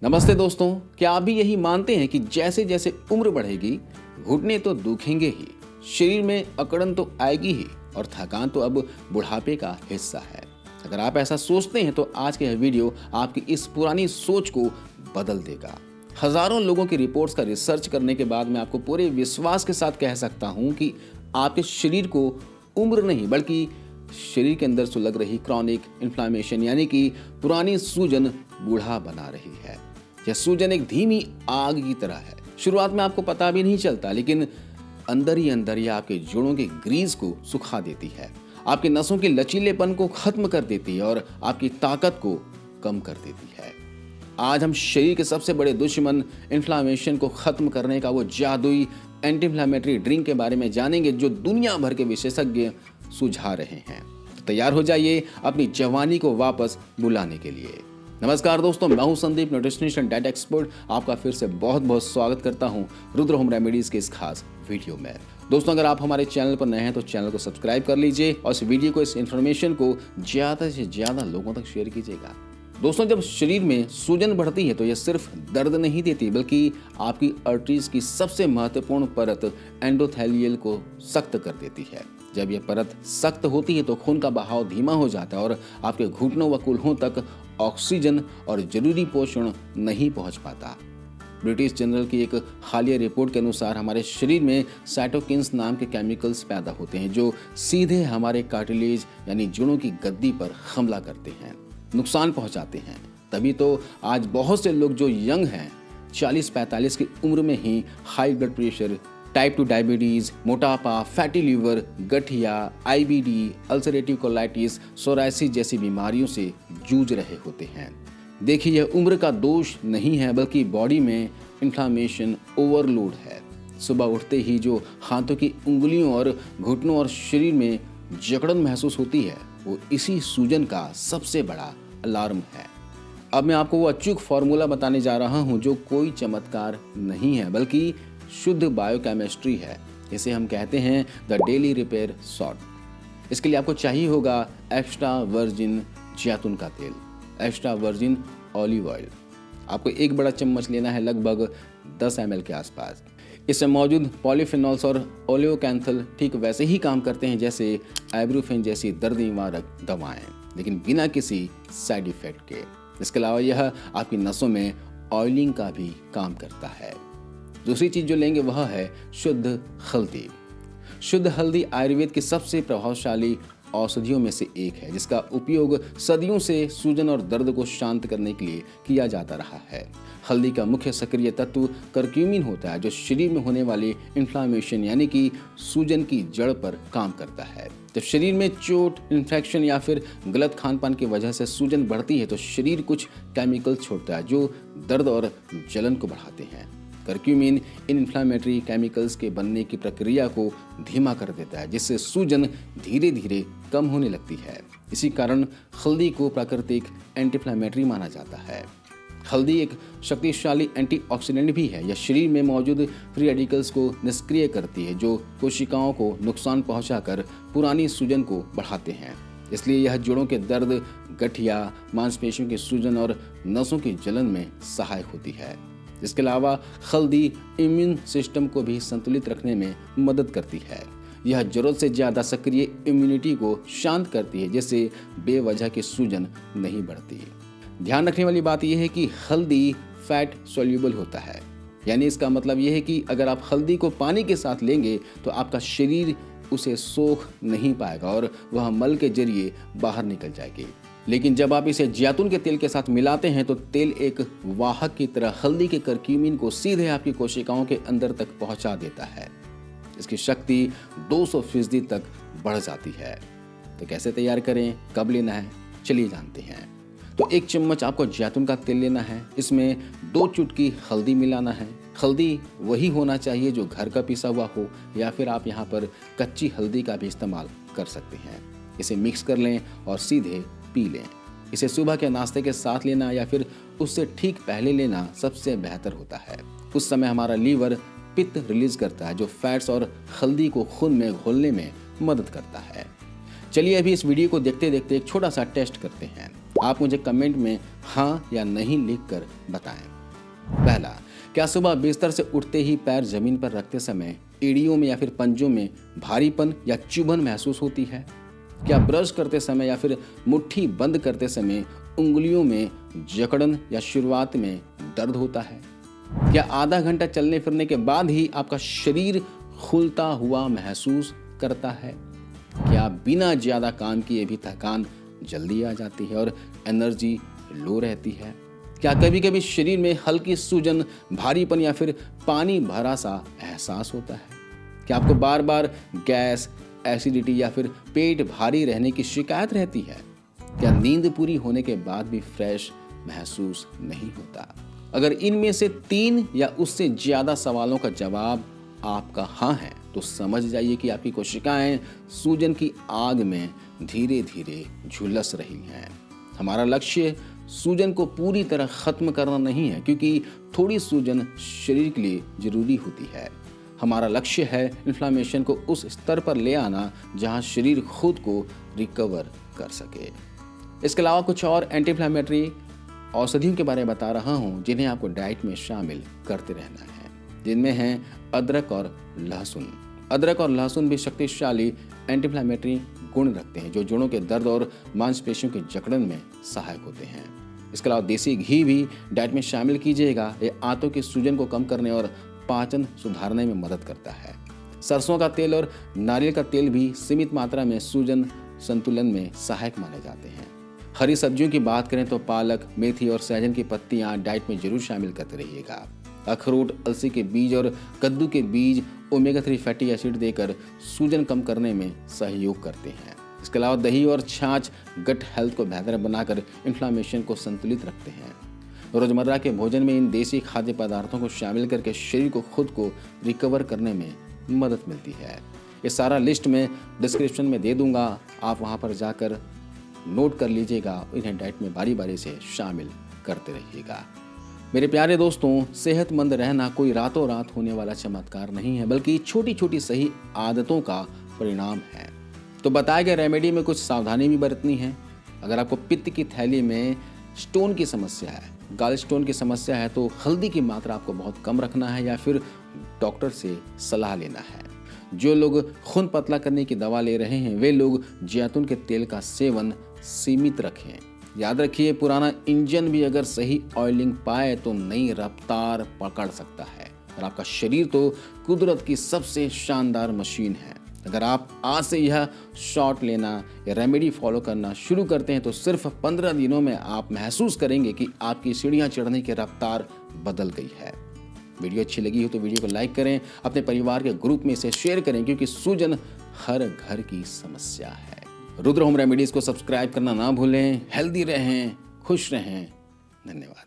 नमस्ते दोस्तों, क्या आप भी यही मानते हैं कि जैसे जैसे उम्र बढ़ेगी घुटने तो दुखेंगे ही, शरीर में अकड़न तो आएगी ही और थकान तो अब बुढ़ापे का हिस्सा है। अगर आप ऐसा सोचते हैं तो आज का यह वीडियो आपकी इस पुरानी सोच को बदल देगा। हजारों लोगों की रिपोर्ट्स का रिसर्च करने के बाद मैं आपको पूरे विश्वास के साथ कह सकता हूं कि आपके शरीर को उम्र नहीं बल्कि शरीर के अंदर सुलग रही क्रॉनिक इन्फ्लामेशन यानी कि पुरानी सूजन बूढ़ा बना रही है। यह सूजन एक धीमी आग की तरह है। शुरुआत में आपको पता भी नहीं चलता, लेकिन अंदर ही अंदर यह आपके जोड़ों के ग्रीस को सुखा देती है, आपके नसों के लचीलेपन को खत्म कर देती है और आपकी ताकत को कम कर देती है। आज हम शरीर के सबसे बड़े दुश्मन इन्फ्लामेशन को खत्म करने का वो जादुई एंटी इन्फ्लामेटरी ड्रिंक के बारे में जानेंगे जो दुनिया भर के विशेषज्ञ सुझा रहे हैं। तो तैयार हो जाइए अपनी जवानी को वापस बुलाने के लिए। नमस्कार दोस्तों, मैं हूं Sandeep, nutritionist and diet expert. आपका फिर से बहुत बहुत स्वागत करता हूं रुद्र होम रेमेडीज के इस खास वीडियो में। दोस्तों, अगर आप हमारे चैनल पर नए हैं तो चैनल को सब्सक्राइब कर लीजिए और इस वीडियो को, इस इन्फॉर्मेशन को ज्यादा से ज्यादा लोगों तक शेयर कीजिएगा। दोस्तों, जब शरीर में सूजन बढ़ती है तो यह सिर्फ दर्द नहीं देती बल्कि आपकी आर्टरीज की सबसे महत्वपूर्ण परत एंडोथेलियल को सख्त कर देती है। जब यह परत सख्त होती है तो खून का बहाव धीमा हो जाता है और आपके घुटनों व कुल्हों तक ऑक्सीजन और जरूरी पोषण नहीं पहुंच पाता। ब्रिटिश जर्नल की एक हालिया रिपोर्ट के अनुसार हमारे शरीर में साइटोकिन्स नाम के केमिकल्स पैदा होते हैं जो सीधे हमारे कार्टिलेज यानी जोड़ों की गद्दी पर हमला करते हैं, नुकसान पहुंचाते हैं। तभी तो आज बहुत से लोग जो यंग हैं, 40-45 की उम्र में ही high blood pressure, type 2 diabetes, मोटापा, फैटी लीवर, गठिया, आईबीडी, अल्सरेटिव कोलाइटिस, सोरायसिस जैसी बीमारियों से जूझ रहे होते हैं। देखिए, यह उम्र का दोष नहीं है बल्कि बॉडी में इन्फ्लामेशन ओवरलोड है। सुबह उठते ही जो हाथों की उंगलियों और घुटनों और शरीर में जकड़न महसूस होती है वो इसी सूजन का सबसे बड़ा अलार्म है। अब मैं आपको वो अचूक फॉर्मूला बताने जा रहा हूं जो कोई चमत्कार नहीं है बल्कि शुद्ध बायोकेमिस्ट्री है। इसे हम कहते हैं द डेली रिपेयर सॉल्ट। इसके लिए आपको चाहिए होगा एक्स्ट्रा वर्जिन जैतून का तेल, एक्स्ट्रा वर्जिन ऑलिव ऑयल। आपको एक बड़ा चम्मच लेना है, लगभग 10 ml के आसपास। इसमें मौजूद पॉलीफिनॉल्स और ओलियोकैंथल ठीक वैसे ही काम करते हैं जैसे आइब्रूफेन जैसी दर्द निवारक दवाएं, लेकिन बिना किसी साइड इफेक्ट के। इसके अलावा यह आपकी नसों में ऑयलिंग का भी काम करता है। दूसरी चीज जो लेंगे वह है शुद्ध हल्दी। शुद्ध हल्दी आयुर्वेद की सबसे प्रभावशाली औषधियों में से एक है जिसका उपयोग सदियों से सूजन और दर्द को शांत करने के लिए किया जाता रहा है। हल्दी का मुख्य सक्रिय तत्व करक्यूमिन होता है जो शरीर में होने वाली इन्फ्लामेशन यानी कि सूजन की जड़ पर काम करता है। जब शरीर में चोट, इन्फेक्शन या फिर गलत खान-पान की वजह से सूजन बढ़ती है तो शरीर कुछ केमिकल छोड़ता है जो दर्द और जलन को बढ़ाते हैं। करक्यूमिन इन इन्फ्लामेटरी केमिकल्स के बनने की प्रक्रिया को धीमा कर देता है जिससे सूजन धीरे धीरे कम होने लगती है। इसी कारण हल्दी को प्राकृतिक एंटी इन्फ्लामेटरी माना जाता है। हल्दी एक शक्तिशाली एंटीऑक्सीडेंट भी है। यह शरीर में मौजूद फ्री रेडिकल्स को निष्क्रिय करती है जो कोशिकाओं को नुकसान पहुंचाकर पुरानी सूजन को बढ़ाते हैं। इसलिए यह जोड़ों के दर्द, गठिया, मांसपेशियों की सूजन और नसों की जलन में सहायक होती है। इसके अलावा हल्दी इम्यून सिस्टम को भी संतुलित रखने में मदद करती है। यह जरूरत से ज्यादा सक्रिय इम्यूनिटी को शांत करती है जिससे बेवजह की सूजन नहीं बढ़ती। ध्यान रखने वाली बात यह है कि हल्दी फैट सोल्यूबल होता है, यानी इसका मतलब यह है कि अगर आप हल्दी को पानी के साथ लेंगे तो आपका शरीर उसे सोख नहीं पाएगा और वह मल के जरिए बाहर निकल जाएगी। लेकिन जब आप इसे जैतून के तेल के साथ मिलाते हैं तो तेल एक वाहक की तरह हल्दी के करक्यूमिन को सीधे आपकी कोशिकाओं के अंदर तक पहुंचा देता है। इसकी शक्ति 200% तक बढ़ जाती है। तो कैसे तैयार करें, कब लेना है, चलिए जानते हैं। तो 1 चम्मच आपको जैतून का तेल लेना है। इसमें 2 चुटकी हल्दी मिलाना है। हल्दी वही होना चाहिए जो घर का पिसा हुआ हो या फिर आप यहाँ पर कच्ची हल्दी का भी इस्तेमाल कर सकते हैं। इसे मिक्स कर लें और सीधे पी लें। इसे सुबह के नाश्ते के साथ लेना या फिर उससे ठीक पहले लेना सबसे बेहतर होता है। उस समय हमारा लीवर पित्त रिलीज करता है जो फैट्स और हल्दी को खून में घोलने में मदद करता है। चलिए अभी इस वीडियो को देखते देखते एक छोटा सा टेस्ट करते हैं। आप मुझे कमेंट में हाँ या नहीं लिखकर बताएं। पहला, क्या सुबह बिस्तर से उठते ही पैर जमीन पर रखते समय एड़ियों में या फिर पंजों में भारीपन या चुभन महसूस होती है? क्या ब्रश करते समय या फिर मुट्ठी बंद करते समय उंगलियों में जकड़न या शुरुआत में दर्द होता है? क्या आधा घंटा चलने फिरने के बाद ही आपका शरीर खुलता हुआ महसूस करता है? क्या बिना ज्यादा काम किए भी थकान जल्दी आ जाती है और एनर्जी लो रहती है? क्या कभी कभी शरीर में हल्की सूजन, भारीपन या फिर पानी भरा सा एहसास होता है? क्या आपको बार बार गैस, एसिडिटी या फिर पेट भारी रहने की शिकायत रहती है? क्या नींद पूरी होने के बाद भी फ्रेश महसूस नहीं होता? अगर इनमें से 3 या उससे ज्यादा सवालों का जवाब आपका हाँ है तो समझ जाइए कि आपकी कोशिकाएं सूजन की आग में धीरे धीरे झुलस रही हैं। हमारा लक्ष्य सूजन को पूरी तरह खत्म करना नहीं है, क्योंकि थोड़ी सूजन शरीर के लिए जरूरी होती है। हमारा लक्ष्य है इन्फ्लामेशन को उस स्तर पर ले आना जहां शरीर खुद को रिकवर कर सके। इसके अलावा कुछ और एंटी इन्फ्लामेटरी औषधियों के बारे में बता रहा हूं जिन्हें आपको डाइट में शामिल करते रहना है, जिनमें हैं अदरक और लहसुन। अदरक और लहसुन भी शक्तिशाली एंटी इन्फ्लामेटरी गुण रखते हैं जो जोड़ों के दर्द और मांसपेशियों के जकड़न में सहायक होते हैं। इसके अलावा देसी घी भी डाइट में शामिल कीजिएगा। ये आंतों की सूजन को कम करने और पाचन सुधारने में मदद करता है। सरसों का तेल और नारियल का तेल भी सीमित मात्रा में सूजन संतुलन में सहायक माने जाते हैं। हरी सब्जियों की बात करें तो पालक, मेथी और सहजन की पत्तियां डाइट में जरूर शामिल करते रहिएगा। अखरोट, अलसी के बीज और कद्दू के बीज ओमेगा 3 फैटी एसिड देकर सूजन कम करने में सहयोग करते हैं। इसके अलावा दही और छाछ गट हेल्थ को बेहतर बनाकर इन्फ्लामेशन को संतुलित रखते हैं। रोजमर्रा के भोजन में इन देसी खाद्य पदार्थों को शामिल करके शरीर को खुद को रिकवर करने में मदद मिलती है। ये सारा लिस्ट मैं डिस्क्रिप्शन में दे दूंगा, आप वहां पर जाकर नोट कर लीजिएगा। इन्हें डाइट में बारी बारी से शामिल करते रहिएगा। मेरे प्यारे दोस्तों, सेहतमंद रहना कोई रातों रात होने वाला चमत्कार नहीं है, बल्कि छोटी छोटी सही आदतों का परिणाम है। तो बताए गए रेमेडी में कुछ सावधानी भी बरतनी है। अगर आपको पित्त की थैली में स्टोन की समस्या है, गाल स्टोन की समस्या है, तो हल्दी की मात्रा आपको बहुत कम रखना है या फिर डॉक्टर से सलाह लेना है। जो लोग खून पतला करने की दवा ले रहे हैं वे लोग जैतून के तेल का सेवन सीमित रखें। याद रखिए, पुराना इंजन भी अगर सही ऑयलिंग पाए तो नई रफ्तार पकड़ सकता है। और आपका शरीर तो कुदरत की सबसे शानदार मशीन है। अगर आप आज से यह शॉट लेना या रेमेडी फॉलो करना शुरू करते हैं तो सिर्फ 15 दिनों में आप महसूस करेंगे कि आपकी सीढ़ियां चढ़ने की रफ्तार बदल गई है। वीडियो अच्छी लगी हो तो वीडियो को लाइक करें, अपने परिवार के ग्रुप में इसे शेयर करें, क्योंकि सूजन हर घर की समस्या है। रुद्र होम रेमेडीज को सब्सक्राइब करना ना भूलें। हेल्दी रहें, खुश रहें। धन्यवाद।